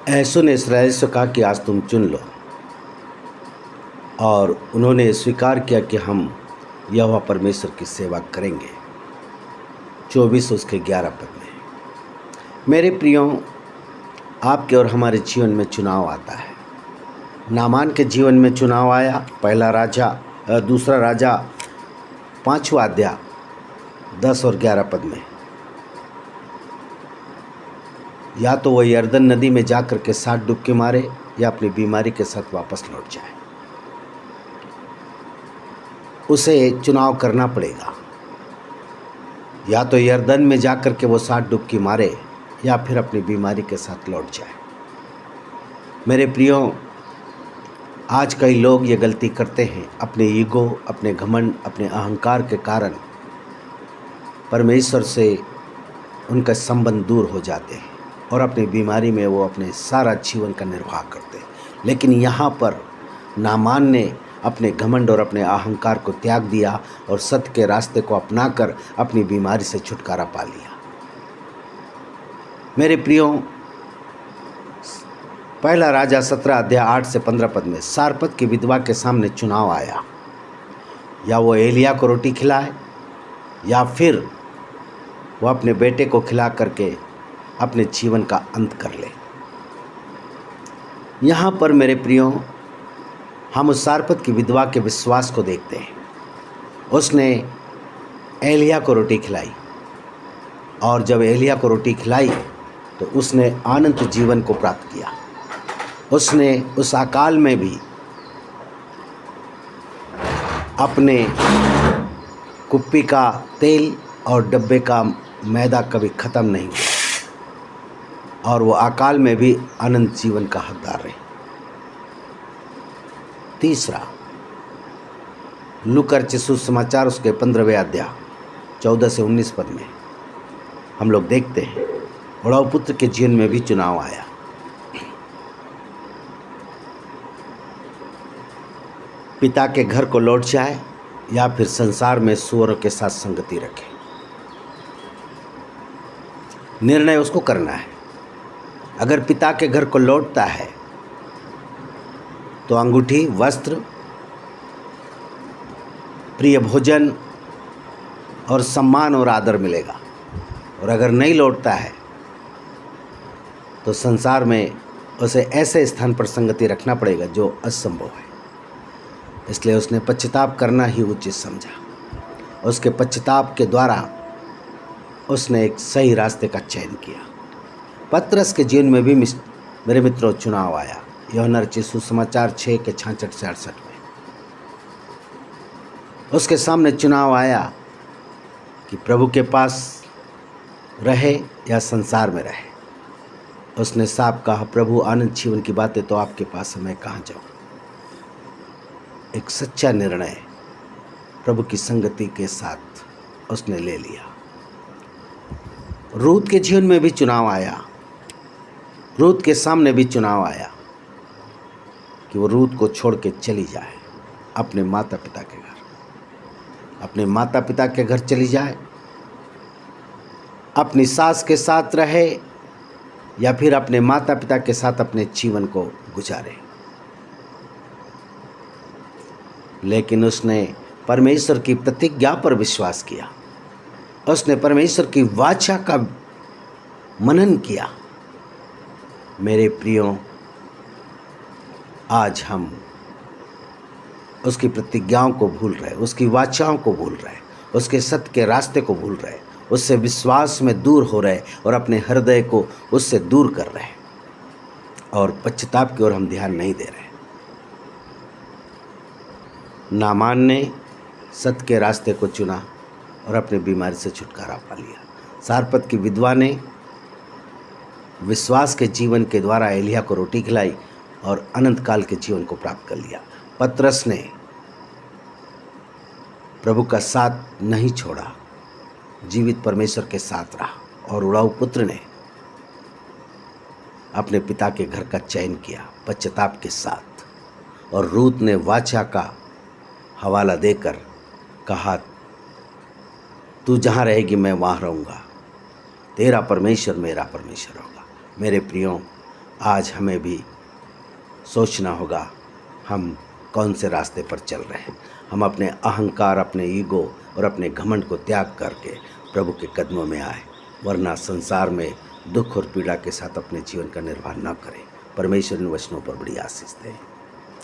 ऐसो ने इसराइल से कहा कि आज तुम चुन लो, और उन्होंने स्वीकार किया कि हम यहोवा परमेश्वर की सेवा करेंगे। 24 उसके 11 पद में। मेरे प्रियो, आपके और हमारे जीवन में चुनाव आता है। नामान के जीवन में चुनाव आया। दूसरा राजा 5वां अध्याय 10 और 11 पद में। या तो वह यरदन नदी में जाकर के 7 डुबकी मारे या अपनी बीमारी के साथ वापस लौट जाए। उसे चुनाव करना पड़ेगा। या तो यरदन में जाकर के वो 7 डुबकी मारे या फिर अपनी बीमारी के साथ लौट जाए। मेरे प्रियो, आज कई लोग ये गलती करते हैं। अपने ईगो, अपने घमंड, अपने अहंकार के कारण परमेश्वर से उनका संबंध दूर हो जाते हैं और अपनी बीमारी में वो अपने सारा जीवन का निर्वाह करते हैं। लेकिन यहाँ पर नामान ने अपने घमंड और अपने अहंकार को त्याग दिया और सत्य के रास्ते को अपनाकर अपनी बीमारी से छुटकारा पा लिया। मेरे प्रियो, पहला राजा 17 अध्याय 8 से 15 पद में सारपत की विधवा के सामने चुनाव आया। या वो एलिया को रोटी खिलाए या फिर वो अपने बेटे को खिला करके अपने जीवन का अंत कर ले। यहाँ पर मेरे प्रियो, हम उस सारपत की विधवा के विश्वास को देखते हैं। उसने एलिया को रोटी खिलाई, और जब एलिया को रोटी खिलाई तो उसने अनंत जीवन को प्राप्त किया। उसने उस अकाल में भी अपने कुप्पी का तेल और डब्बे का मैदा कभी ख़त्म नहीं हुआ, और वो अकाल में भी अनंत जीवन का हकदार रहे। तीसरा, लूका रचित सुसमाचार उसके 15वें अध्याय 14 से 19 पद में हम लोग देखते हैं उड़ाऊ पुत्र के जीवन में भी चुनाव आया। पिता के घर को लौट जाए या फिर संसार में सुअरों के साथ संगति रखे। निर्णय उसको करना है। अगर पिता के घर को लौटता है तो अंगूठी, वस्त्र, प्रिय भोजन और सम्मान और आदर मिलेगा। और अगर नहीं लौटता है तो संसार में उसे ऐसे स्थान पर संगति रखना पड़ेगा जो असंभव है। इसलिए उसने पश्चाताप करना ही उचित समझा। उसके पश्चाताप के द्वारा उसने एक सही रास्ते का चयन किया। पतरस के जीवन में भी मेरे मित्रों चुनाव आया। यूहन्ना रचित सुसमाचार 6 के 66 से 68 में उसके सामने चुनाव आया कि प्रभु के पास रहे या संसार में रहे। उसने साफ कहा, प्रभु आनंद जीवन की बातें तो आपके पास है, मैं कहाँ जाऊँ। एक सच्चा निर्णय प्रभु की संगति के साथ उसने ले लिया। रूत के जीवन में भी चुनाव आया। रूत के सामने भी चुनाव आया कि वो रूत को छोड़ के चली जाए अपने माता पिता के घर। अपने माता पिता के घर चली जाए, अपनी सास के साथ रहे या फिर अपने माता पिता के साथ अपने जीवन को गुजारे। लेकिन उसने परमेश्वर की प्रतिज्ञा पर विश्वास किया। उसने परमेश्वर की वाचा का मनन किया। मेरे प्रियो, आज हम उसकी प्रतिज्ञाओं को भूल रहे, उसकी वाचाओं को भूल रहे, उसके सत्य के रास्ते को भूल रहे, उससे विश्वास में दूर हो रहे और अपने हृदय को उससे दूर कर रहे, और पश्चाताप की ओर हम ध्यान नहीं दे रहे। नामान ने सत्य के रास्ते को चुना और अपनी बीमारी से छुटकारा पा लिया। सारपत की विधवा ने विश्वास के जीवन के द्वारा एलिया को रोटी खिलाई और अनंत काल के जीवन को प्राप्त कर लिया। पतरस ने प्रभु का साथ नहीं छोड़ा, जीवित परमेश्वर के साथ रहा। और उड़ाऊ पुत्र ने अपने पिता के घर का चयन किया पश्चाताप के साथ। और रूत ने वाचा का हवाला देकर कहा, तू जहाँ रहेगी मैं वहाँ रहूँगा, तेरा परमेश्वर मेरा परमेश्वर होगा। मेरे प्रियो, आज हमें भी सोचना होगा हम कौन से रास्ते पर चल रहे हैं। हम अपने अहंकार, अपने ईगो और अपने घमंड को त्याग करके प्रभु के कदमों में आए, वरना संसार में दुख और पीड़ा के साथ अपने जीवन का निर्वाह न करें। परमेश्वर इन वचनों पर बड़ी आशीष दे।